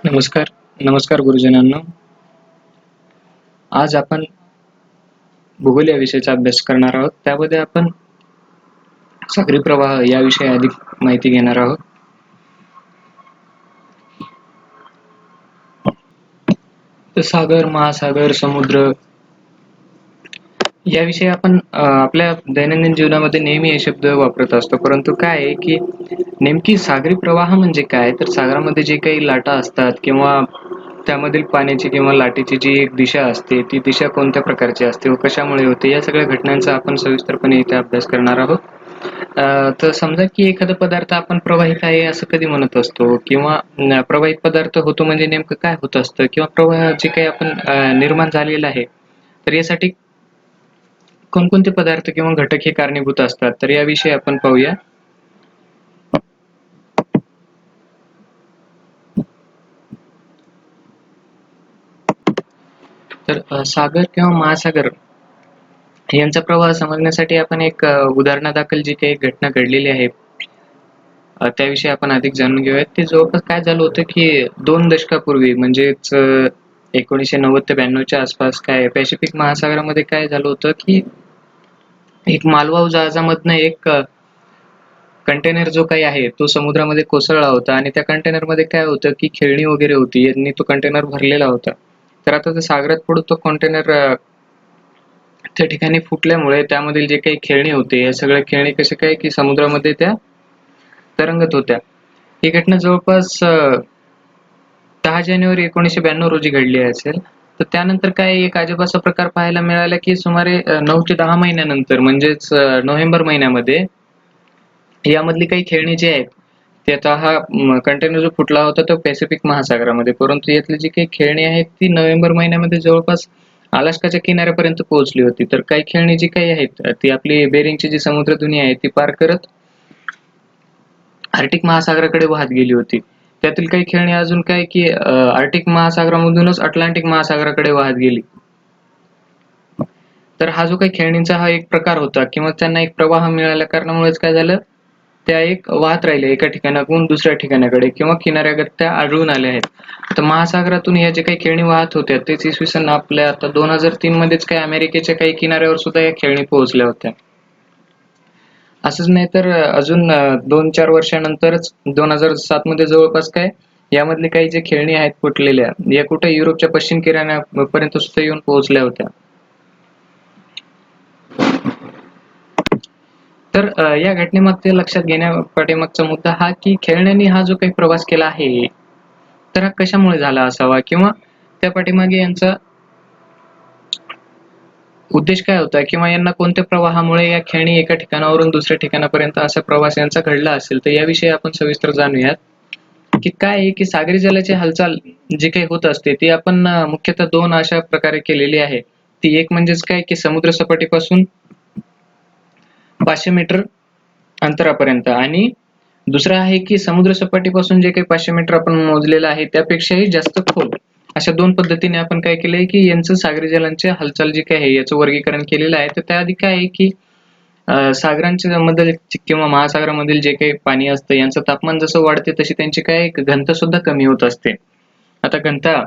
नमस्कार, नमस्कार गुरुजनांनो. आज आपण भूगोल या विषयाचा अभ्यास करणार आहोत. त्यामध्ये आपण सागरी प्रवाह याविषयी अधिक माहिती घेणार आहोत. तर सागर, महासागर, समुद्र याविषयी आपण आपल्या दैनंदिन जीवनामध्ये नेहमी हे शब्द वापरत असतो. परंतु काय आहे की नेमकी सागरी प्रवाह म्हणजे काय? तर सागरामध्ये जे काही लाटा असतात किंवा त्यामधील पाण्याची किंवा लाटेची जी एक दिशा असते, ती दिशा कोणत्या प्रकारची असते व कशामुळे होते, या सगळ्या घटनांचा आपण सविस्तरपणे इथे अभ्यास करणार आहोत. तर समजा की एखादा पदार्थ आपण प्रवाहित आहे असं कधी म्हणत असतो किंवा प्रवाहित पदार्थ होतो म्हणजे नेमकं काय होत असतं किंवा प्रवाह जे काही आपण निर्माण झालेलं आहे, तर यासाठी कोणकोणते पदार्थ किंवा घटक हे कारणीभूत असतात, तर याविषयी आपण पाहूया. तर सागर किंवा महासागर यांचा प्रवाह समजण्यासाठी आपण एक उदाहरणादाखल जी काही घटना घडलेली आहे त्याविषयी आपण अधिक जाणून घेऊयात. ते जवळपास काय झालं होतं की 2 दशकापूर्वी म्हणजेच 1990 ते 92च्या आसपास काय पॅसिफिक महासागरामध्ये काय झालं होतं की एक मालवाहू जहाजामधनं एक कंटेनर जो काही आहे तो समुद्रामध्ये कोसळला होता आणि त्या कंटेनरमध्ये काय होतं की खेळणी वगैरे होती आणि तो कंटेनर भरलेला होता. तर आता ते सागरात पडून तो कंटेनर त्या ठिकाणी फुटल्यामुळे त्यामधील जे काही खेळणी होते, या सगळ्या खेळणी कशा काय की समुद्रामध्ये त्या तरंगत होत्या. ही घटना जवळपास 10 जानेवारी 1992 रोजी घडली असेल. तर त्यानंतर काय एक अजब असा प्रकार पाहायला मिळाला की सुमारे 9 ते 10 महिन्यानंतर म्हणजेच नोव्हेंबर महिन्यामध्ये यामधली काही खेळणी जी आहेत, ती आता हा कंटेनर जो फुटला होता तो पॅसिफिक महासागरामध्ये. परंतु यातली जी काही खेळणी आहेत ती नोव्हेंबर महिन्यामध्ये जवळपास अलास्काच्या किनाऱ्यापर्यंत पोहोचली होती. तर काही खेळणी जी काही आहेत ती आपली बेरिंगची जी समुद्रधुनी आहे ती पार करत आर्क्टिक महासागराकडे वाहत गेली होती. त्यातील काही खेळणी अजून काय की आर्क्टिक महासागरामधूनच अटलांटिक महासागराकडे वाहत गेली. तर हा जो काही खेळणींचा हा एक प्रकार होता किंवा त्यांना एक प्रवाह मिळाल्या कारणामुळेच काय झालं, त्या एक वाहत राहिल्या एका ठिकाणाहून दुसऱ्या ठिकाणाकडे किंवा किनाऱ्यागत त्या आढळून आल्या आहेत. तर महासागरातून या जे काही खेळणी वाहत होत्या तेच इसवी सन आपल्या आता 2003 मध्येच काही अमेरिकेच्या काही किनाऱ्यावर सुद्धा या खेळणी पोहोचल्या होत्या. असंच नाही तर अजून 2-4 वर्षानंतरच 2007 मध्ये जवळपास काय यामधली काही जे खेळणी आहेत फुटलेल्या, या कुठे युरोपच्या पश्चिम किनाऱ्यापर्यंत सुद्धा येऊन पोहोचल्या होत्या. तर या घटनेमागचे लक्षात घेण्यापाठीमागचा मुद्दा हा की खेळण्यांनी हा जो काही प्रवास केला आहे, तर हा कशामुळे झाला असावा किंवा त्या पाठीमागे यांचा उद्देश काय होता किंवा यांना कोणत्या प्रवाहामुळे या खेळणी एका ठिकाणावरून दुसऱ्या ठिकाणापर्यंत असा प्रवास यांचा घडला असेल, तर याविषयी आपण सविस्तर जाणूयात. की काय आहे की सागरी जलाची हालचाल जी काही होत असते ती आपण मुख्यतः 2 अशा प्रकारे केलेली आहे. ती एक म्हणजेच काय की समुद्र सपाटीपासून 500 मीटर अंतरापर्यंत आणि दुसरं आहे की समुद्र सपाटीपासून जे काही 500 मीटर आपण मोजलेलं आहे त्यापेक्षाही जास्त खोल. अशा 2 पद्धतीने आपण काय केलंय की यांचं सागरी जलांची हालचाल जी काही आहे याचं वर्गीकरण केलेलं आहे. तर त्याआधी काय आहे की सागरांच्या मध्ये किंवा महासागरामधील जे काही पाणी असतं यांचं तापमान जसं वाढते तशी त्यांची काय घनता सुद्धा कमी होत असते. आता घनता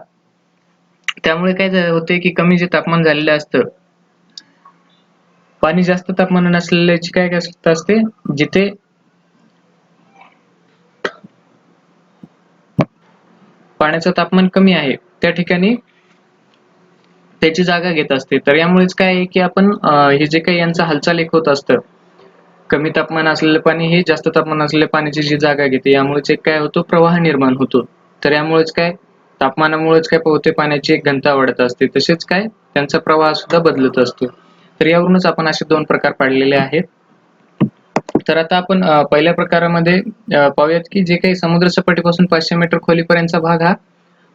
त्यामुळे काय होते की कमी जे तापमान झालेलं असतं, पाणी जास्त तापमानाने असलेल्याची काय असते जिथे पाण्याचं तापमान कमी आहे त्या ठिकाणी त्याची जागा घेत असते. तर यामुळेच काय आहे की आपण हे जे काही यांचं हालचाल एक होत असतं, कमी तापमान असलेलं पाणी हे जास्त तापमान असलेल्या पाण्याची जी जागा घेते, यामुळेच एक काय होतो प्रवाह निर्माण होतो. तर यामुळेच काय तापमानामुळेच काय होते पाण्याची एक घनता वाढत असते, तसेच काय त्यांचा प्रवाह सुद्धा बदलत असतो. तर यावरूनच आपण असे 2 प्रकार पाडलेले आहेत. तर आता आपण पहिल्या प्रकारामध्ये पाहूयात की जे काही समुद्र सपाटीपासून 500 मीटर खोलीपर्यंतचा भाग हा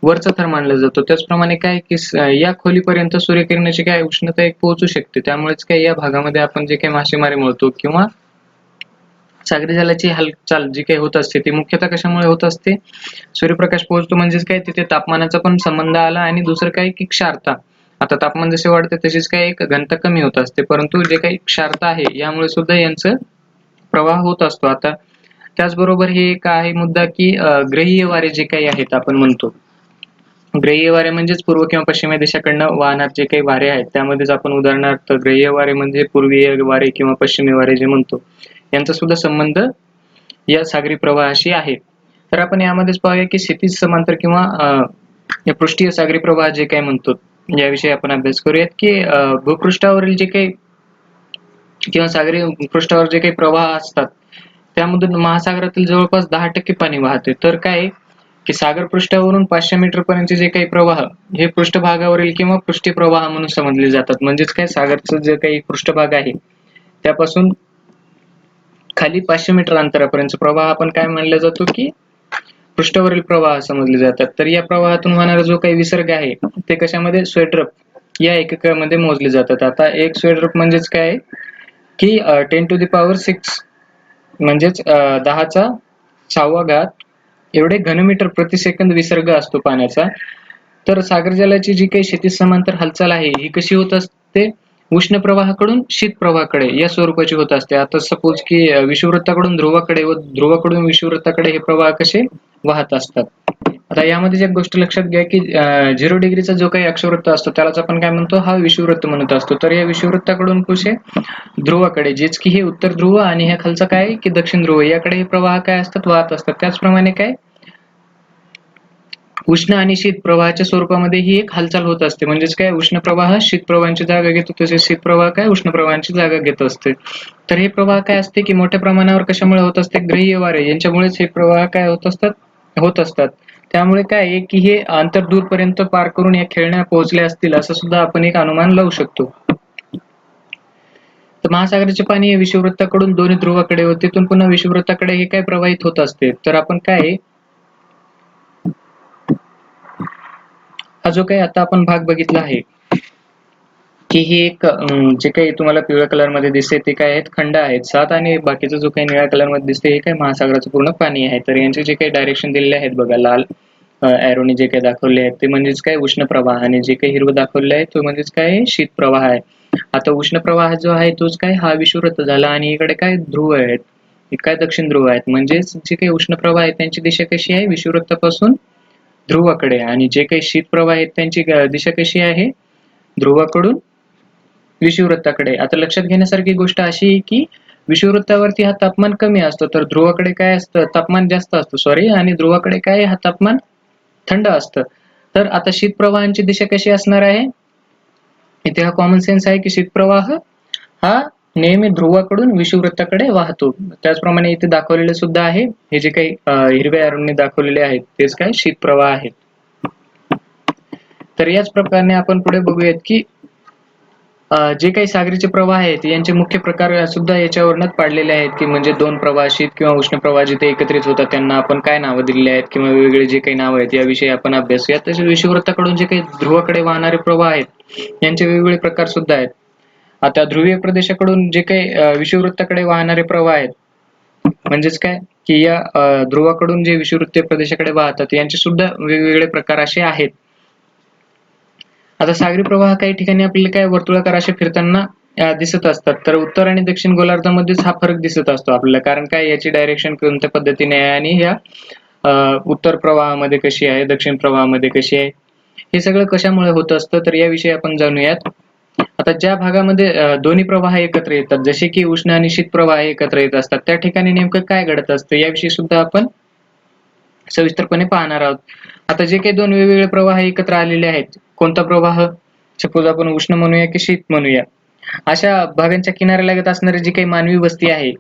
वरचा थर मानला जातो. त्याचप्रमाणे काय की या खोलीपर्यंत सूर्यकिरणाची काय उष्णता एक पोहोचू शकते. त्यामुळेच काय या भागामध्ये आपण जे काही मासेमारी म्हणतो किंवा सागरी जलाची हालचाल जी काही होत असते ती मुख्यतः कशामुळे होत असते, सूर्यप्रकाश पोहोचतो म्हणजेच काय तिथे तापमानाचा पण संबंध आला आणि दुसरं काय की क्षारता. आता तापमान जसे वाढते तशीच काय एक घनता कमी होत असते, परंतु जे काही क्षारता आहे यामुळे सुद्धा यांचं प्रवाह होत असतो. आता त्याचबरोबर हे एक आहे मुद्दा की ग्रहीय वारे जे काही आहेत आपण म्हणतो, ग्राह्य वारे म्हणजेच पूर्व किंवा पश्चिम दिशाकडनं वाहणार जे काही वारे आहेत, त्यामध्येच आपण उदाहरणार्थ ग्राह्य वारे म्हणजे पूर्वीय वारे किंवा पश्चिमी वारे जे म्हणतो, यांचा सुद्धा संबंध या सागरी प्रवाहाशी आहे. तर आपण यामध्येच पाहूया की क्षितिज समांतर किंवा या पृष्ठीय सागरी प्रवाह जे काही म्हणतो, याविषयी आपण अभ्यास करूयात की भूपृष्ठावरील जे काही किंवा सागरी पृष्ठावर जे काही प्रवाह असतात, त्यामधून महासागरातील जवळपास 10% पाणी वाहते. तर काय आहे, की सागर पृष्ठावरून 500 मीटर पर्यंतचे जे काही प्रवाह हे पृष्ठभागावरील किंवा पृष्ठीय प्रवाह म्हणून समजले जातात. म्हणजेच काय, सागरचं जे काही पृष्ठभाग आहे त्यापासून खाली 500 मीटर अंतरापर्यंतचा प्रवाह आपण काय मानला जातो, की पृष्ठावरील प्रवाह समजले जातात. तर या प्रवाहातून वाहणारा जो काही विसर्ग आहे ते कशामध्ये, स्वेड्रप या एककामध्ये मोजले जातात. आता एक स्वेड्रप म्हणजेच काय आहे, की 10⁶ म्हणजेच 10⁶ एवढे घनमीटर प्रति सेकंद विसर्ग असतो पाण्याचा. तर सागर जलाची जी काही क्षितिज समांतर हालचाल आहे ही कशी होत असते, उष्ण प्रवाहाकडून शीत प्रवाहाकडे या स्वरूपाची होत असते. आता सपोज की विषुववृत्ताकडून ध्रुवाकडे व ध्रुवाकडून विषुववृत्ताकडे हे प्रवाह कसे वाहत असतात. आता यामध्ये एक गोष्ट लक्षात घ्या की 0 डिग्रीचा जो काही अक्षवृत्त असतो त्यालाच आपण काय म्हणतो, हा विषुववृत्त म्हणत असतो. तर या विषुववृत्ताकडून कसे ध्रुवाकडे, जेच की हे उत्तर ध्रुव आणि ह्या खालचा काय की दक्षिण ध्रुव, याकडे हे प्रवाह काय असतात, वाहत असतात. त्याचप्रमाणे काय, उष्ण आणि शीत प्रवाहाच्या स्वरूपामध्ये ही एक हालचाल होत असते. म्हणजेच काय, उष्ण प्रवाह शीत प्रवाहांची जागा घेतो, तसेच शीत प्रवाह काय उष्ण प्रवाहांची जागा घेत असते. तर हे प्रवाह काय असते की मोठ्या प्रमाणावर कशामुळे होत असते, ग्राह्य वारे यांच्यामुळेच हे प्रवाह काय होत असतात. त्यामुळे काय आहे की हे अंतर दूरपर्यंत पार करून या खेळण्या पोहोचल्या असतील, असं सुद्धा आपण एक अनुमान लावू शकतो. तर महासागराचे पाणी हे विषुववृत्ताकडून दोन्ही ध्रुवाकडे व तिथून पुन्हा विषुववृत्ताकडे हे काय प्रवाहित होत असते. तर आपण काय, हा जो काही आता आपण भाग बघितला आहे की हे एक जे काही तुम्हाला पिवळ्या कलर मध्ये दिसते ते काय आहेत, खंड आहेत 7, आणि बाकीचं जो काही निळ्या कलर मध्ये दिसते हे काय महासागराचं पूर्ण पाणी आहे. तर यांचे जे काही डायरेक्शन दिलेले आहेत बघा, लाल एरोने जे काही दाखवले आहेत ते म्हणजेच काय उष्ण प्रवाह, आणि जे काही हिरवं दाखवले आहे तो म्हणजेच काय शीत प्रवाह आहे. आता उष्ण प्रवाह जो आहे तोच काय हा विषुववृत्त झाला, आणि इकडे काय ध्रुव आहेत, हे काय दक्षिण ध्रुव आहेत. म्हणजेच जे काही उष्ण प्रवाह आहेत त्यांची दिशा कशी आहे, विषुववृत्तापासून ध्रुवाकडे, आणि जे काही शीत प्रवाह आहेत त्यांची दिशा कशी आहे, ध्रुवाकडून विषुववृत्ताकडे. आता लक्षात घेण्यासारखी गोष्ट अशी आहे की विषुववृत्तावरती हा तापमान कमी असतो, तर ध्रुवाकडे काय असतं, तापमान जास्त असतं सॉरी, आणि ध्रुवाकडे काय हा तापमान थंड असतं. तर आता शीत प्रवाहांची दिशा कशी असणार आहे, इथे हा कॉमन सेन्स आहे की शीत प्रवाह हा नेहमी ध्रुवाकडून विषुववृत्ताकडे वाहतो. त्याचप्रमाणे इथे दाखवलेले सुद्धा आहे, हे जे काही हिरव्या एरोने दाखवलेले आहेत तेच काय शीत प्रवाह आहेत. तर याच प्रकारे आपण पुढे बघूयात की जे काही सागरीचे प्रवाह आहेत यांचे मुख्य प्रकार सुद्धा याच्यावरूनच पाडलेले आहेत, की म्हणजे दोन प्रवाह, शीत किंवा उष्ण प्रवाह जिथे एकत्रित होतात त्यांना आपण काय नावं दिलेली आहेत, किंवा वेगवेगळे जे काही नावं आहेत याविषयी आपण अभ्यासूया. तसेच विषुववृत्ताकडून जे काही ध्रुवाकडे वाहणारे प्रवाह आहेत यांचे वेगवेगळे प्रकार सुद्धा आहेत. आता ध्रुवीय प्रदेशाकडून जे काही विषुववृत्ताकडे वाहणारे प्रवाह आहेत, म्हणजेच काय की या ध्रुवाकडून जे विषुववृत्तीय प्रदेशाकडे वाहतात यांचे सुद्धा वेगवेगळे प्रकार असे आहेत. आता सागरी प्रवाह काही ठिकाणी आपल्याला काय वर्तुळाकार असे फिरताना दिसत असतात. तर उत्तर आणि दक्षिण गोलार्धामध्येच हा फरक दिसत असतो आपल्याला, कारण काय याची डायरेक्शन कोणत्या पद्धतीने आहे आणि ह्या उत्तर प्रवाहामध्ये कशी आहे, दक्षिण प्रवाहामध्ये कशी आहे, हे सगळं कशामुळे होत असतं, तर याविषयी आपण जाणूयात. आता ज्या भागामध्ये दोन्ही प्रवाह एकत्र येतात, जसे की उष्ण आणि शीत प्रवाह एकत्र येत असतात, त्या ठिकाणी नेमकं काय घडत असतं याविषयी सुद्धा आपण सविस्तरपणे पाहणार आहोत. आता जे काही दोन वेगवेगळे प्रवाह एकत्र आलेले आहेत, कोणता प्रवाह, सपोज आपण उष्ण म्हणूया की शीत म्हणूया, अशा भागांच्या किनाऱ्यालगत असणारी जी काही मानवी वस्ती आहे,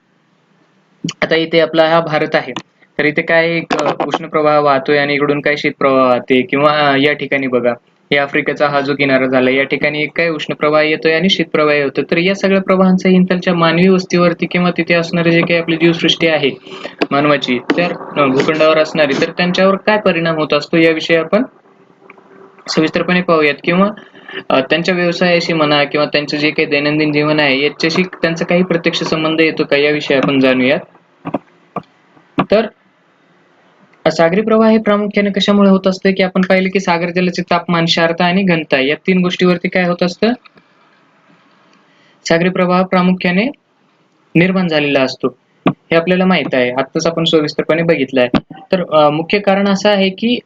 आता इथे आपला हा भारत आहे, तर इथे काय एक उष्ण प्रवाह वाहतोय आणि इकडून काय शीत प्रवाह वाहते, किंवा या ठिकाणी बघा हे आफ्रिकेचा हा जो किनारा झाला या ठिकाणी काय उष्ण प्रवाह येतोय आणि शीत प्रवाह येतोय. तर या सगळ्या प्रवाहांचा इथलच्या मानवी वस्तीवरती किंवा तिथे असणारे जे काही आपली जीवसृष्टी आहे मानवाची, तर भूखंडावर असणारी, तर त्यांच्यावर काय परिणाम होत असतो याविषयी आपण सविस्तरपणे पाहूयात, किंवा त्यांच्या व्यवसायाशी म्हणा किंवा त्यांचं जे काही दैनंदिन जीवन आहे याच्याशी त्यांचा काही प्रत्यक्ष संबंध येतो का याविषयी आपण जाणूयात. तर सागरी प्रवाह हे प्रामुख्याने कशामुळे होत असते, की आपण पाहिले की सागर जलाचे तापमान, क्षारता आणि घनता या 3 गोष्टीवरती काय होत असतं, सागरी प्रवाह प्रामुख्याने निर्माण झालेला असतो, हे आपल्याला माहित आहे, आत्ताच आपण सविस्तरपणे बघितलं आहे. तर मुख्य कारण असं आहे की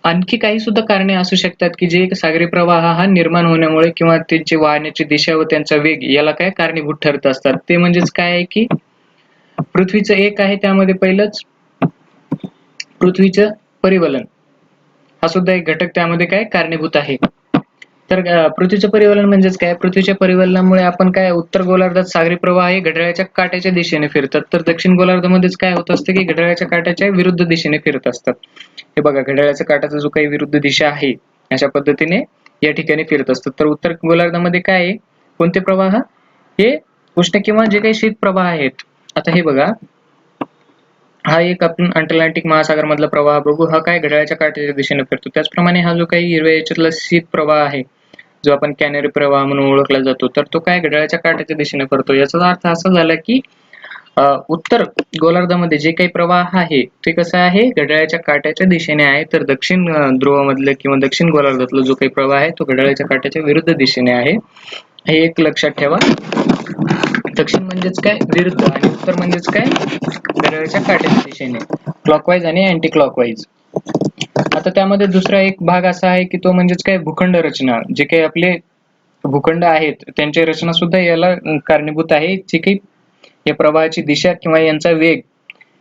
आणखी काही सुद्धा कारणे असू शकतात की जे सागरी प्रवाह हा निर्माण होण्यामुळे किंवा त्यांची वाहण्याची दिशा व त्यांचा वेग याला काय कारणीभूत ठरत असतात. ते म्हणजेच काय आहे की पृथ्वीचं एक आहे त्यामध्ये पहिलंच पृथ्वीचं परिवलन हा सुद्धा एक घटक त्यामध्ये काय कारणीभूत आहे. तर पृथ्वीचं परिवलन म्हणजेच काय? पृथ्वीच्या परिवलनामुळे आपण काय उत्तर गोलार्धात सागरी प्रवाह हे घड्याळाच्या काट्याच्या दिशेने फिरतात. तर दक्षिण गोलार्धामध्येच काय होत असतं की घड्याळाच्या काट्याच्या विरुद्ध दिशेने फिरत असतात. हे बघा घड्याळाच्या काट्याचा जो काही विरुद्ध दिशा आहे अशा पद्धतीने या ठिकाणी फिरत असतात. तर उत्तर गोलार्धामध्ये काय आहे? कोणते प्रवाह? हे उष्ण किंवा जे काही शीत प्रवाह आहेत. आता हे बघा हा एक आपण अटलांटिक महासागर मधला प्रवाह बघू. हा काय घड्याळाच्या काट्याच्या दिशेने फिरतो. त्याचप्रमाणे हा जो काही हिरव्या याच्यातला शीत प्रवाह आहे जो आपण कॅनरी प्रवाह म्हणून ओळखला जातो तर तो काय घड्याळाच्या काट्याच्या दिशेने फिरतो. याचा अर्थ असा झाला की उत्तर गोलार्धामध्ये जे काही प्रवाह आहे ते कसं आहे घड्याळाच्या काट्याच्या दिशेने आहे. तर दक्षिण ध्रुवामधलं किंवा दक्षिण गोलार्धातला जो काही प्रवाह आहे तो घड्याळाच्या काट्याच्या विरुद्ध दिशेने आहे. हे एक लक्षात ठेवा. दक्षिण म्हणजेच काय विरुद्ध आणि उत्तर म्हणजेच काय घड्याळाच्या काट्याच्या दिशेने क्लॉकवाईज आणि अँटी क्लॉकवाईज. आता त्यामध्ये दुसरा एक भाग असा आहे की तो म्हणजेच काय भूखंड रचना. जे काही आपले भूखंड आहेत त्यांची रचना सुद्धा याला कारणीभूत आहे. जे काही या प्रवाहाची दिशा किंवा यांचा वेग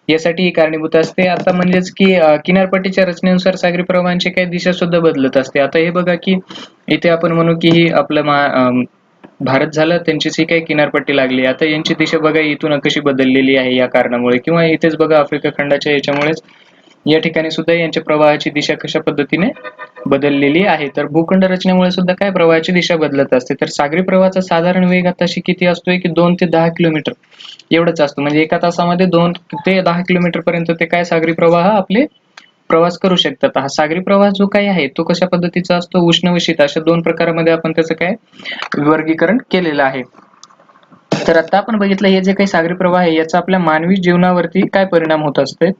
यासाठी ही कारणीभूत असते. आता म्हणजेच की किनारपट्टीच्या रचनेनुसार सागरी प्रवाहांची काही दिशा सुद्धा बदलत असते. आता हे बघा की इथे आपण म्हणू की ही आपलं भारत झालं त्यांचीच ही काही किनारपट्टी लागली. आता यांची दिशा बघा इथून कशी बदललेली आहे या कारणामुळे किंवा इथेच बघा आफ्रिका खंडाच्या याच्यामुळेच या ठिकाणी सुद्धा यांच्या प्रवाहाची दिशा कशा पद्धतीने बदललेली आहे. तर भूखंड रचनेमुळे सुद्धा काय प्रवाहाची दिशा बदलत असते. तर सागरी प्रवाहाचा साधारण वेग आताशी किती असतोय की 2 ते 10 किलोमीटर एवढंच असतं. म्हणजे एका तासामध्ये 2 ते 10 किलोमीटर पर्यंत ते काय सागरी प्रवाह आपले प्रवास करू शकतात. हा सागरी प्रवाह जो काही आहे तो कशा पद्धतीचा असतो उष्ण व शीत अशा 2 प्रकारामध्ये आपण त्याचं काय वर्गीकरण केलेलं आहे. तर आता आपण बघितलं हे जे काही सागरी प्रवाह आहे याचा आपल्या मानवी जीवनावरती काय परिणाम होत असते.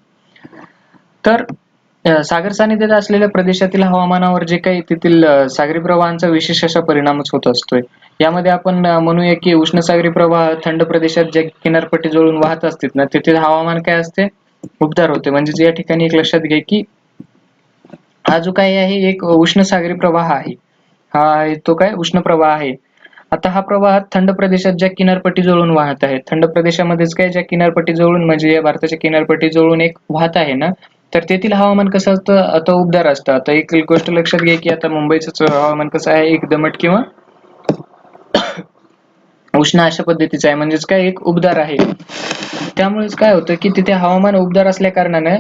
तर सागर सानिध्यात असलेल्या प्रदेशातील हवामानावर जे काही तेथील सागरी प्रवाहांचा विशेष असा परिणामच होत असतोय. यामध्ये आपण म्हणूया की उष्ण सागरी प्रवाह थंड प्रदेशात ज्या किनारपट्टी जवळून वाहत असतात ना तेथील हवामान काय असते उबदार होते. म्हणजे या ठिकाणी एक लक्षात घ्या की हा जो काही आहे एक उष्ण सागरी प्रवाह आहे. हा तो काय उष्ण प्रवाह आहे. आता हा प्रवाह थंड प्रदेशात ज्या किनारपट्टी जवळून वाहत आहे. थंड प्रदेशामध्येच काय ज्या किनारपट्टी जवळून म्हणजे या भारताच्या किनारपट्टी जवळून एक वाहत आहे ना तर तेथील हवामान कसं असतं आता उबदार असतं. आता एक गोष्ट लक्षात घ्या की आता मुंबईचं हवामान कसं आहे एक दमट किंवा उष्ण अशा पद्धतीचं आहे. म्हणजेच काय एक उबदार आहे. त्यामुळेच काय होतं की तिथे हवामान उबदार असल्या कारणाने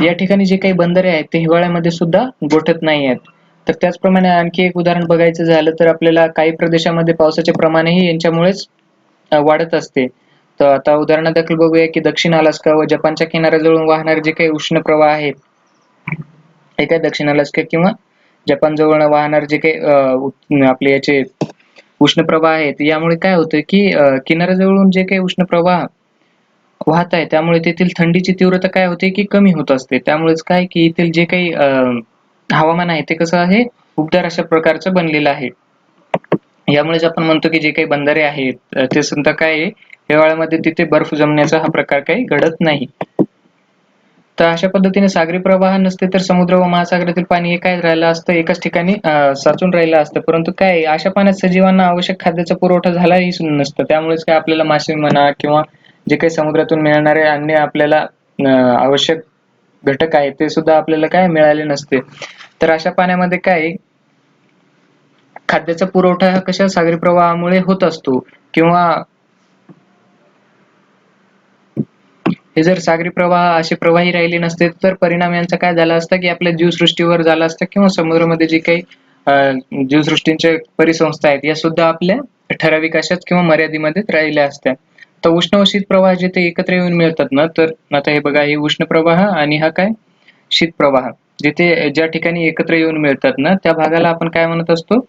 या ठिकाणी जे काही बंदरे आहेत ते हिवाळ्यामध्ये सुद्धा गोठत नाही आहेत. तर त्याचप्रमाणे आणखी एक उदाहरण बघायचं झालं तर आपल्याला काही प्रदेशामध्ये पावसाचे प्रमाणही यांच्यामुळेच वाढत असते. तर आता उदाहरणादाखल बघूया की दक्षिण अलास्का व जपानच्या किनाऱ्याजवळून वाहणारे जे काही उष्ण प्रवाह आहेत हे काय दक्षिण अलास्का किंवा जपान जवळ वाहणारे जे काही आपले याचे उष्ण प्रवाह आहेत यामुळे काय होतं की किनाऱ्याजवळून जे काही उष्ण प्रवाह वाहत आहे त्यामुळे तेथील थंडीची तीव्रता काय होते की कमी होत असते. त्यामुळेच काय की येथील जे काही हवामान आहे ते कसं आहे उबदार अशा प्रकारचं बनलेलं आहे. यामुळेच आपण म्हणतो की जे काही बंदरे आहेत ते सुद्धा काय आहे हिवाळ्यामध्ये तिथे बर्फ जमण्याचा हा प्रकार काही घडत नाही. तर अशा पद्धतीने सागरी प्रवाह नसते तर समुद्र व महासागरातील पाणी हे काय राहिलं असतं एकाच ठिकाणी साचून राहिलं असतं. परंतु काय अशा पाण्यात सजीवांना आवश्यक खाद्याचा पुरवठा झालाही नसतं. त्यामुळेच काय आपल्याला मासे म्हणा किंवा जे काही समुद्रातून मिळणारे अन्य आपल्याला आवश्यक घटक आहेत ते सुद्धा आपल्याला काय मिळाले नसते. तर अशा पाण्यामध्ये काय खाद्याचा पुरवठा हा कशा सागरी प्रवाहामुळे होत असतो किंवा हे जर सागरी प्रवाह असे प्रवाही राहिले नसते तर परिणाम यांचा काय झाला असता की आपल्या जीवसृष्टीवर झाला असता किंवा समुद्रामध्ये जे काही जीवसृष्टींच्या परिसंस्था आहेत या सुद्धा आपल्या ठराविक अशाच किंवा मर्यादेमध्ये राहिल्या असत्या. तर उष्ण व शीत प्रवाह जिथे एकत्र येऊन मिळतात ना तर आता हे बघा हे उष्ण प्रवाह आणि हा काय शीत प्रवाह जिथे ज्या ठिकाणी एकत्र येऊन मिळतात ना त्या भागाला आपण काय म्हणत असतो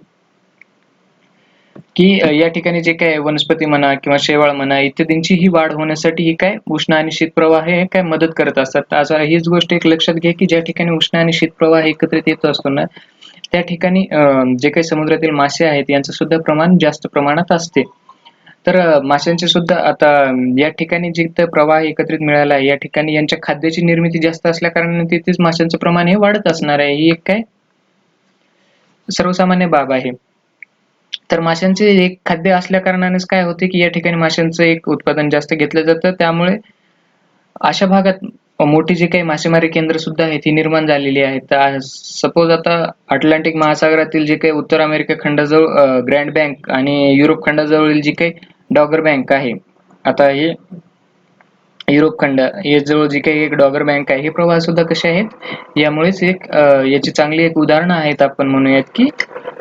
की या ठिकाणी जे काय वनस्पती म्हणा किंवा शेवाळ म्हणा इत्यादींची ही वाढ होण्यासाठी ही काय उष्ण आणि शीत प्रवाह हे काय मदत करत असतात. आता हीच गोष्ट एक लक्षात घ्या की ज्या ठिकाणी उष्ण आणि शीत प्रवाह एकत्रित येत असतो ना त्या ठिकाणी जे काही समुद्रातील मासे आहेत यांचं सुद्धा प्रमाण जास्त प्रमाणात असते. तर माशांचे सुद्धा आता या ठिकाणी जिथं प्रवाह एकत्रित मिळाला आहे, या ठिकाणी यांच्या खाद्याची निर्मिती जास्त असल्या कारणाने तिथेच माशांचं प्रमाण हे वाढत असणार आहे. ही एक काय सर्वसामान्य बाब आहे. तर माशांचे एक खाद्य असल्या कारणानेच काय होते, की या ठिकाणी माशांचं एक उत्पादन जास्त घेतलं जातं. त्यामुळे अशा भागात मोठी जी काही मासेमारी केंद्र सुद्धा आहेत, ही निर्माण झालेली आहेत. सपोज आता अटलांटिक महासागरातील जे काही उत्तर अमेरिका खंडाजवळ ग्रँड बँक आणि युरोप खंडाजवळील जी काही डॉगर बँक आहे. आता हे युरोप खंड हे जवळ जी काही एक डॉगर बँक आहे, हे प्रवाह सुद्धा कसे आहेत, यामुळेच एक याची चांगली एक उदाहरणं आहेत. आपण म्हणूयात की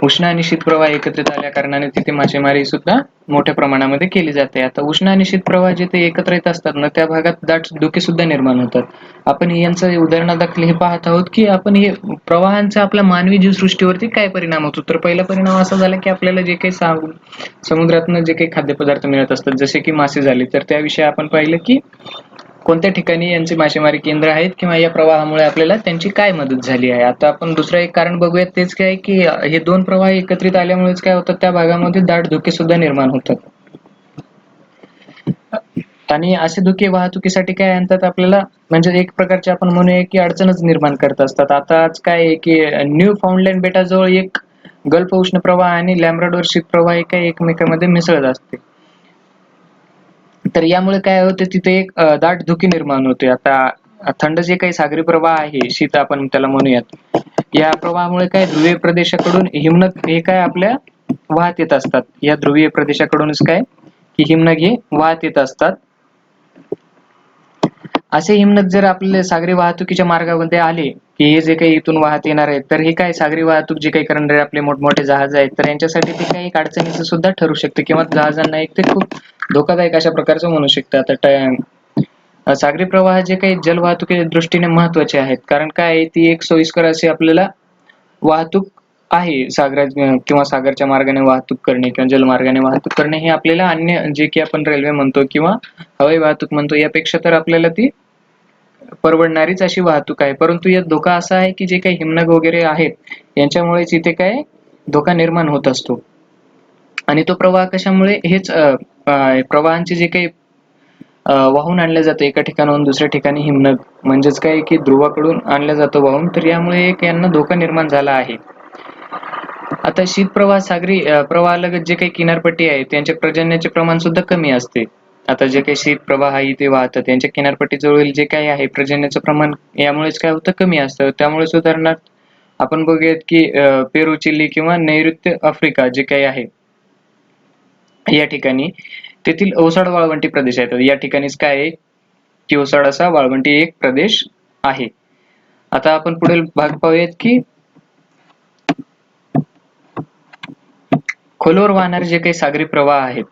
उष्ण आणि शीत प्रवाह एकत्रित आल्या कारणाने तिथे मासेमारी सुद्धा मोठ्या प्रमाणामध्ये केली जाते. आता उष्ण आणि शीत प्रवाह जिथे एकत्र येत असतात ना, त्या भागात दाट धुके सुद्धा निर्माण होतात. आपण यांचं उदाहरणादाखल हे पाहत आहोत, की आपण हे प्रवाहांचा आपल्या मानवी जीवसृष्टीवरती काय परिणाम होतो. तर पहिला परिणाम असा झाला, की आपल्याला जे काही समुद्रातनं जे काही खाद्यपदार्थ मिळत असतात, जसे की मासे झाले, तर त्याविषयी आपण पाहिलं, की कोणत्या ठिकाणी यांची मासेमारी केंद्र आहेत किंवा या प्रवाहामुळे आपल्याला त्यांची काय मदत झाली आहे. आता आपण दुसरं एक कारण बघूयात, तेच काय की हे दोन प्रवाह एकत्रित आल्यामुळेच काय होतं, त्या भागामध्ये दाट धुके सुद्धा निर्माण होतात. आणि असे धुके वाहतुकीसाठी काय आणतात आपल्याला, म्हणजे एक प्रकारचे आपण म्हणूया की अडचणच निर्माण करत असतात. आता आज काय आहे की न्यू फाउंडलँड बेटाजवळ एक गल्फ उष्ण प्रवाह आणि लॅब्राडोर शीत प्रवाह काय एकमेकांमध्ये मिसळत असते. तर यामुळे काय होते, तिथे एक दाट धुके निर्माण होते. आता थंड जे काही सागरी प्रवाह आहे, शीत आपण त्याला म्हणूयात, या प्रवाहामुळे काय ध्रुवीय प्रदेशाकडून हिमनग हे काय आपल्या वाहत येत असतात. या ध्रुवीय प्रदेशाकडूनच काय की हिमनग हे वाहत येत असतात. असे हिमनग जर आपल्या सागरी वाहतुकीच्या मार्गामध्ये आले, की हे जे काही इथून वाहत येणार आहेत, तर हे काय सागरी वाहतूक जे काही करणारे आपले मोठमोठे जहाज आहेत, तर यांच्यासाठी ते काही एक अडचणीचं सुद्धा ठरू शकते किंवा जहाजांना एक ते खूप धोकादायक अशा प्रकारचं म्हणू शकतं. आता सागरी प्रवाह जे काही जलवाहतुकीच्या दृष्टीने महत्वाचे आहेत, कारण काय आहे, ती एक सोयीस्कर अशी आपल्याला वाहतूक आहे. किंवा सागरच्या मार्गाने वाहतूक करणे किंवा जलमार्गाने वाहतूक करणे हे आपल्याला अन्य जे की आपण रेल्वे म्हणतो किंवा हवाई वाहतूक म्हणतो, यापेक्षा तर आपल्याला ती परवडणारीच अशी वाहतूक आहे. परंतु यात धोका असा आहे, की जे काही हिमनग वगैरे आहेत, यांच्यामुळेच इथे काय धोका निर्माण होत असतो. आणि तो प्रवाह कशामुळे, हेच प्रवाहांचे जे काही वाहून आणलं जातं एका ठिकाणाहून दुसऱ्या ठिकाणी हिमनग, म्हणजेच काय की ध्रुवाकडून आणलं जातं वाहून, तर यामुळे एक यांना धोका निर्माण झाला आहे. आता शीत प्रवाह सागरी प्रवाहालगत जे काही किनारपट्टी आहे, त्यांच्या पर्जन्याचे प्रमाण सुद्धा कमी असते. आता जे काही शीत प्रवाह इथे वाहतात, त्यांच्या किनारपट्टीजवळील जे काही आहे पर्जन्याचं प्रमाण यामुळेच काय होतं, कमी असतं. त्यामुळे उदाहरणार्थ आपण बघूयात की पेरू, चिली किंवा नैऋत्य आफ्रिका जे काही आहे, या ठिकाणी तेथील ओसाड वाळवंटी प्रदेश आहेत. या ठिकाणीच काय आहे की ओसाड असा वाळवंटी एक प्रदेश आहे. आता आपण पुढील भाग पाहूयात की खोलवर वाहणारे जे काही सागरी प्रवाह आहेत,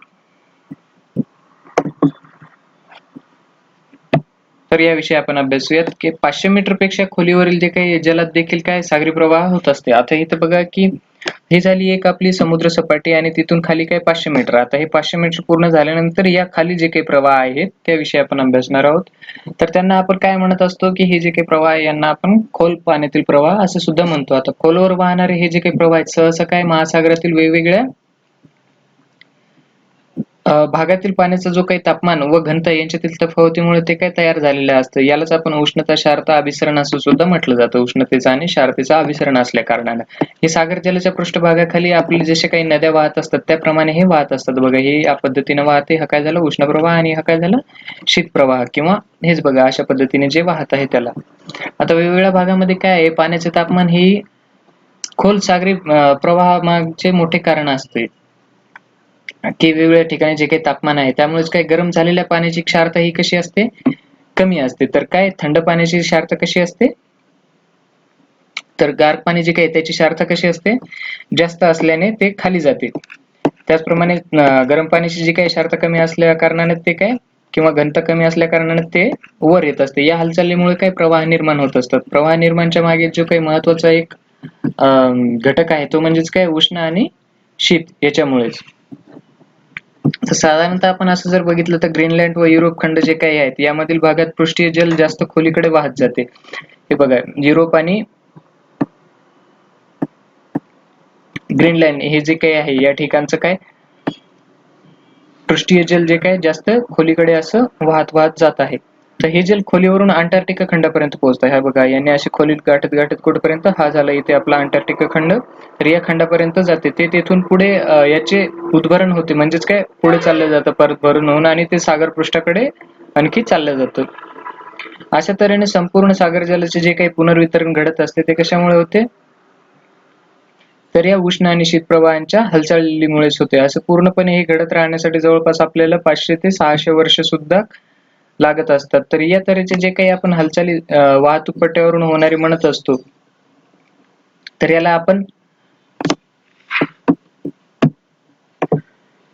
तर याविषयी आपण अभ्यासूयात की 500 मीटर पेक्षा खोलीवरील जे काही जलात देखील काय सागरी प्रवाह होत असते. आता इथं बघा की ही झाली एक आपली समुद्र सपाटी आणि तिथून खाली काय 500 मीटर. आता हे 500 मीटर पूर्ण झाल्यानंतर या खाली जे काही प्रवाह आहेत, त्याविषयी आपण अभ्यासणार आहोत. तर त्यांना आपण काय म्हणत असतो की हे जे काही प्रवाह आहे, यांना आपण खोल पाण्यातील प्रवाह असं सुद्धा म्हणतो. आता खोलवर वाहणारे हे जे काही प्रवाह आहेत, सहसा काय महासागरातील वेगवेगळ्या भागातील पाण्याचा जो काही तापमान व घनता यांच्यातील तफावतीमुळे ते काय तयार झालेलं असतं. यालाच आपण उष्णता क्षारता अभिसरण असं सुद्धा म्हटलं जातं. उष्णतेचा आणि क्षारतेचा अभिसरण असल्या कारणानं हे सागर जलाच्या पृष्ठभागाखाली आपले जसे काही नद्या वाहत असतात, त्याप्रमाणे हे वाहत असतात. बघा, हे या पद्धतीने वाहते. हा काय झाला उष्ण प्रवाह आणि हा काय झाला शीत प्रवाह, किंवा हेच बघा अशा पद्धतीने जे वाहत आहे त्याला. आता वेगवेगळ्या भागामध्ये काय आहे, पाण्याचे तापमान हे खोल सागरी प्रवाहामागचे मोठे कारण असते की वेगवेगळ्या ठिकाणी जे काही तापमान आहे, त्यामुळेच काय गरम झालेल्या पाण्याची क्षारता ही कशी असते, कमी असते. तर काय थंड पाण्याची क्षारता कशी असते, तर गार पाणी जे काही त्याची क्षारता कशी असते, जास्त असल्याने ते खाली जाते. त्याचप्रमाणे गरम पाण्याची जी काही क्षारता कमी असल्या कारणाने ते काय किंवा घनता कमी असल्या कारणाने ते वर येत असते. या हालचालीमुळे काय प्रवाह निर्माण होत असतात. प्रवाह निर्माणच्या मागे जो काही महत्वाचा एक घटक आहे, तो म्हणजेच काय उष्ण आणि शीत याच्यामुळेच. तर साधारणतः आपण असं जर बघितलं तर ग्रीनलँड व युरोप खंड जे काही आहेत, यामधील भागात पृष्ठीय जल जास्त खोलीकडे वाहत जाते. हे बघा, युरोप आणि ग्रीनलँड हे जे काही आहे, या ठिकाणचं काय पृष्ठीय जल जे काय जास्त खोलीकडे असं वाहत वाहत जात आहे. तर हे जल खोलीवरून अंटार्क्टिका खंडापर्यंत पोहोचत आहे. बघा याने अशी खोलीत गाठत गाठत कुठपर्यंत, हा झाला इथे आपला अंटार्क्टिका खंड. तर या खंडापर्यंत जाते ते, तेथून पुढे याचे उद्भरण होते, म्हणजेच काय पुढे चाललं जातं परत भरून होऊन, आणि ते सागर पृष्ठाकडे आणखी चाललं जातं. अशा तऱ्हेने संपूर्ण सागर जलाचे जे काही पुनर्वितरण घडत असते ते कशामुळे होते, तर या उष्ण आणि शीत प्रवाहांच्या हालचालीमुळेच होते. असं पूर्णपणे हे घडत राहण्यासाठी जवळपास आपल्याला 500 ते 600 वर्ष सुद्धा लागत असतात. तर या तऱ्हेचे जे काही आपण हालचाली वाहतूक पट्ट्यावरून होणारी म्हणत असतो, तर याला आपण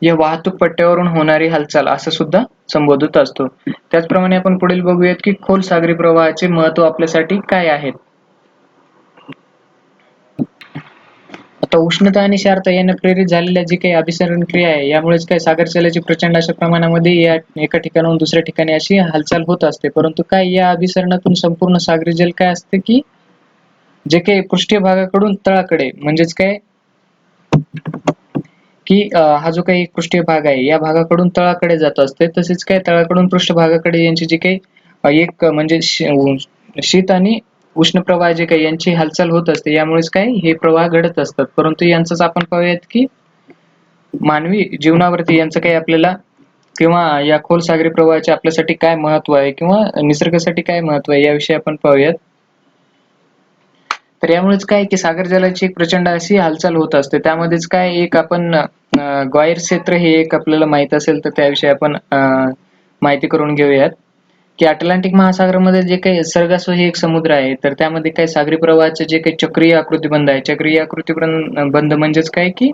या वाहतूक पट्ट्यावरून होणारी हालचाल असं सुद्धा संबोधत असतो. त्याचप्रमाणे आपण पुढील बघूयात की खोल सागरी प्रवाहाचे महत्व आपल्यासाठी काय आहेत. आता उष्णता आणि क्षारता यांना प्रेरित झालेल्या जी काही अभिसरण क्रिया आहे, यामुळेच काय सागर जलाची प्रचंड अशा प्रमाणामध्ये या एका ठिकाणाहून दुसऱ्या ठिकाणी अशी हालचाल होत असते. परंतु काय या अभिसरणातून संपूर्ण सागरी जल काय असते की जे काही पृष्ठीय भागाकडून तळाकडे, म्हणजेच काय की हा जो काही पृष्ठीय भाग आहे या भागाकडून तळाकडे जात असते. तसेच काय तळाकडून पृष्ठभागाकडे यांची जी काही एक म्हणजे शीत आणि उष्ण प्रवाह जे काही यांची हालचाल होत असते, यामुळेच काय हे प्रवाह घडत असतात. परंतु यांचंच आपण पाहूयात की मानवी जीवनावरती यांचं काही आपल्याला किंवा या खोल सागरी प्रवाहाचे आपल्यासाठी काय महत्व आहे किंवा निसर्गासाठी काय महत्व आहे याविषयी आपण पाहूयात. तर यामुळेच काय की सागर जलाची एक प्रचंड अशी हालचाल होत असते. त्यामध्येच काय एक आपण ग्वायर क्षेत्र हे एक आपल्याला माहित असेल तर त्याविषयी आपण माहिती करून घेऊयात की अटलांटिक महासागरामध्ये जे काही सर्गासो हे एक समुद्र आहे, तर त्यामध्ये काही सागरी प्रवाहाचे जे काही चक्रीय आकृतिबंध आहे, चक्रीय आकृतिबंध म्हणजेच काय की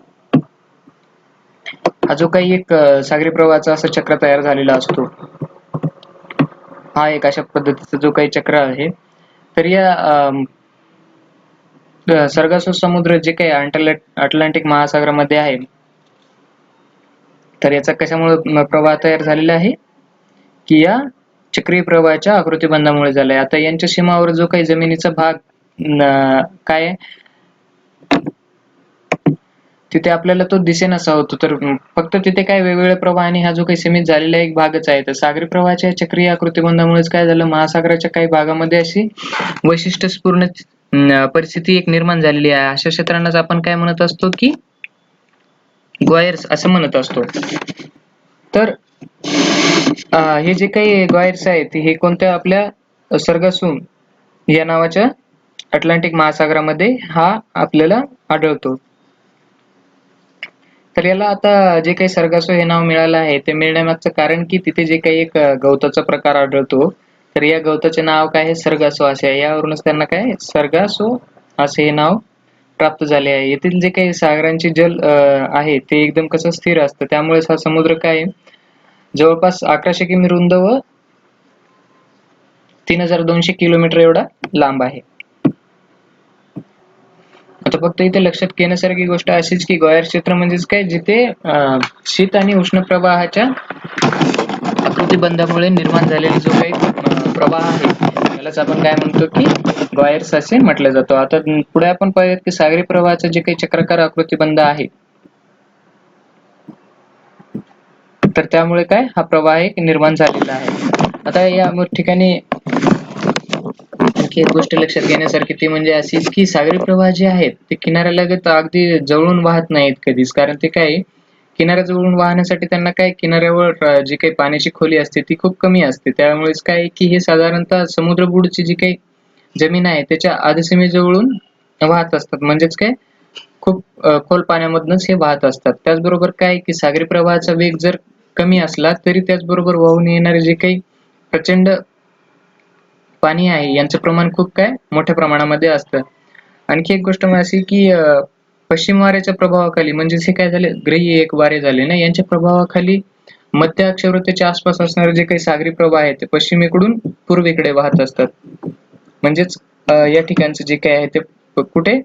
हा जो काही एक सागरी प्रवाहाचा असं चक्र तयार झालेला असतो, हा एक अशा पद्धतीचा जो काही चक्र आहे. तर या सर्गासो समुद्र जे काही अटलांटिक महासागरामध्ये आहे, तर याचा कशामुळे प्रवाह तयार झालेला आहे की या चक्रीय प्रवाहाच्या आकृतिबंधामुळे झालाय. आता यांच्या सीमावर जो काही जमिनीचा भाग काय तिथे आपल्याला तो दिसेनासा होतो, तर फक्त तिथे काय वेगवेगळ्या प्रवाहाने हा जो काही सीमित झालेला एक भागच आहे. तर सागरी प्रवाहाच्या चक्रीय आकृतिबंधामुळेच काय झालं, महासागराच्या काही भागामध्ये अशी वैशिष्ट्यपूर्ण परिस्थिती एक निर्माण झालेली आहे. अशा क्षेत्रांनाच आपण काय म्हणत असतो की ग्वायर्स असं म्हणत असतो. तर हे जे काही ग्वायर्स आहेत हे कोणत्या आपल्या सर्गासो या नावाच्या अटलांटिक महासागरामध्ये हा आपल्याला आढळतो. तर याला आता जे काही सर्गासो हे नाव मिळालं आहे ते मिळण्यामागचं कारण की तिथे जे काही एक गवताचा प्रकार आढळतो, तर या गवताचे नाव काय आहे, सर्गासो असे आहे. यावरूनच त्यांना काय सर्गासो असे हे नाव प्राप्त झाले आहे. येथील जे काही सागरांचे जल आहे ते एकदम कसं स्थिर असतं, त्यामुळेच हा समुद्र काय जवळपास 1100 किमी रुंद व 3200 किलोमीटर एवढा लांब आहे. आता फक्त इथे लक्षात घेण्यासारखी गोष्ट अशीच की ग्वायर क्षेत्र म्हणजेच काय जिथे शीत आणि उष्ण प्रवाहाच्या आकृतिबंधामुळे निर्माण झालेला जो काही प्रवाह आहे त्यालाच आपण काय म्हणतो की ग्वायर्स असे म्हटलं जातो. आता पुढे आपण पाहूयात की सागरी प्रवाहाचा जे काही चक्राकार आकृतिबंध आहे, तर त्यामुळे काय हा प्रवाह एक निर्माण झालेला आहे. आता या ठिकाणी आणखी एक गोष्ट लक्षात घेण्यासारखी ती म्हणजे अशीच की सागरी प्रवाह जे आहेत ते किनाऱ्यालगत अगदी जवळून वाहत नाहीत कधीच, कारण ते काय किनाऱ्याजवळून वाहण्यासाठी त्यांना काय किनाऱ्यावर जी काही पाण्याची खोली असते ती खूप कमी असते. त्यामुळेच काय की हे साधारणतः समुद्रबुडची जी काही जमीन आहे त्याच्या आधीसीमेजवळून वाहत असतात, म्हणजेच काय खूप खोल पाण्यामधूनच हे वाहत असतात. त्याचबरोबर काय की सागरी प्रवाहाचा वेग जर कमी असला तरी त्याचबरोबर वाहून येणारे जे काही प्रचंड पाणी आहे यांचं प्रमाण खूप काय मोठ्या प्रमाणामध्ये असतं. आणखी एक गोष्ट अशी की पश्चिम वाऱ्याच्या प्रभावाखाली, म्हणजे हे काय झाले ग्रही एक वारे झाले ना, यांच्या प्रभावाखाली मध्य अक्षवृत्ताच्या आसपास असणारे जे काही सागरी प्रवाह आहेत ते पश्चिमेकडून पूर्वेकडे वाहत असतात. म्हणजेच या ठिकाणचे जे काही आहे ते कुठे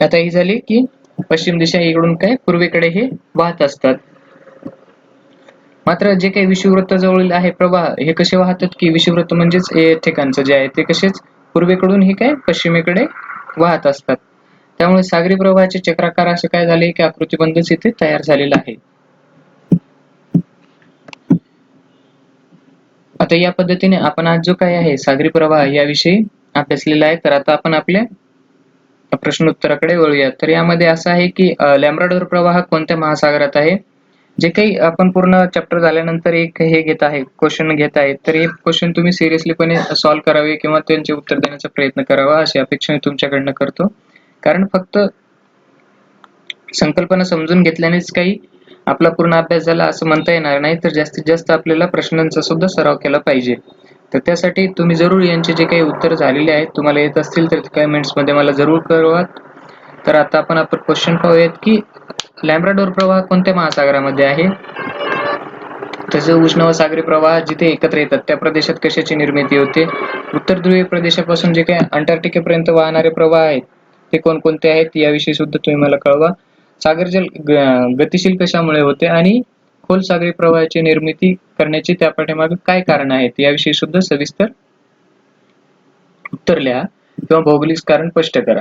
आता ही झाली की पश्चिम दिशा इकडून काय पूर्वेकडे हे वाहत असतात. मात्र जे काही विषुववृत्ताजवळील आहे प्रवाह हे कसे वाहतात की विषुववृत्त म्हणजेच हे ठिकाणचं जे आहे ते कसेच पूर्वेकडून हे काय पश्चिमेकडे वाहत असतात. त्यामुळे सागरी प्रवाहाचे चक्राकार असे काय झाले की आकृतिबंधच इथे तयार झालेला आहे. आता या पद्धतीने आपण आज जो काय आहे सागरी प्रवाह याविषयी अभ्यासलेला आहे. तर आता आपण आपल्या प्रश्न उत्तराकडे वळूया. तर यामध्ये असं आहे की लॅब्राडोर प्रवाह कोणत्या महासागरात आहे? जे काही आपण पूर्ण चॅप्टर झाल्यानंतर एक हे घेत आहे, क्वेश्चन घेत आहे, तर हे क्वेश्चन तुम्ही सिरियसलीपणे सॉल्व्ह करावे किंवा त्यांचे उत्तर देण्याचा प्रयत्न करावा अशी अपेक्षा मी तुमच्याकडनं करतो. कारण फक्त संकल्पना समजून घेतल्यानेच काही आपला पूर्ण अभ्यास झाला असं म्हणता येणार नाही. तर जास्तीत जास्त आपल्याला प्रश्नांचा सुद्धा सराव केला पाहिजे. तर त्यासाठी तुम्ही जरूर यांचे जे काही उत्तर झालेले आहेत तुम्हाला येत असतील तर कमेंट्स मध्ये मला जरूर कळवा. तर आता आपण क्वेश्चन पाहूयात की लॅब्राडोर प्रवाह कोणत्या महासागरामध्ये आहे? तसेच उष्ण व सागरी प्रवाह जिथे एकत्र येतात त्या प्रदेशात कशाची निर्मिती होते? उत्तर ध्रुवीय प्रदेशापासून जे काही अंटार्क्टिकेपर्यंत वाहणारे प्रवाह आहेत ते कोणकोणते आहेत याविषयी सुद्धा तुम्ही मला कळवा. सागर जल गतिशील कशामुळे होते आणि खोल सागरी प्रवाहाची निर्मिती करण्याची त्या पाठीमागे काय कारण आहेत याविषयी सुद्धा सविस्तर उत्तर लिहा किंवा भौगोलिक कारण स्पष्ट करा.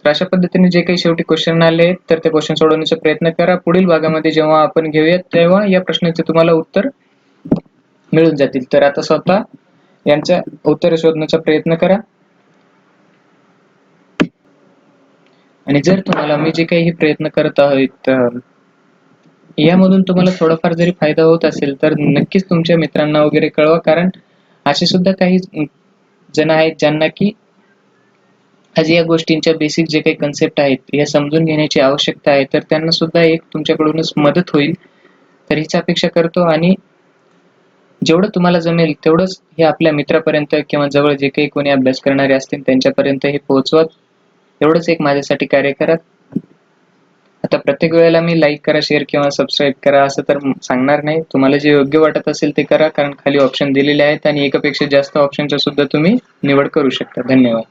तर अशा पद्धतीने जे काही शेवटी क्वेश्चन आले तर ते क्वेश्चन सोडवण्याचा प्रयत्न करा. पुढील भागामध्ये जेव्हा आपण घेऊयात तेव्हा या प्रश्नाचे तुम्हाला उत्तर मिळून जातील. तर आता स्वतः यांच्या उत्तर शोधण्याचा प्रयत्न करा. आणि जर तुम्हाला मी जे काही प्रयत्न करत आहोत यामधून तुम्हाला थोडाफार जरी फायदा होत असेल तर नक्कीच तुमच्या मित्रांना वगैरे कळवा. कारण असे सुद्धा काही जण आहेत ज्यांना की आज या गोष्टींच्या बेसिक जे काही कन्सेप्ट आहेत या समजून घेण्याची आवश्यकता आहे. तर त्यांना सुद्धा एक तुमच्याकडूनच मदत होईल. तर हीच अपेक्षा करतो आणि जेवढं तुम्हाला जमेल तेवढंच हे आपल्या मित्रापर्यंत किंवा जवळ जे काही कोणी अभ्यास करणारे असतील त्यांच्यापर्यंत हे पोहोचवा. एवढंच एक माझ्यासाठी कार्य करा. आता प्रत्येक वेळेला मी लाईक करा, शेअर किंवा सबस्क्राईब करा असं तर सांगणार नाही. तुम्हाला जे योग्य वाटत असेल ते करा. कारण खाली ऑप्शन दिलेले आहेत आणि एकापेक्षा जास्त ऑप्शनचा सुद्धा तुम्ही निवड करू शकता. धन्यवाद.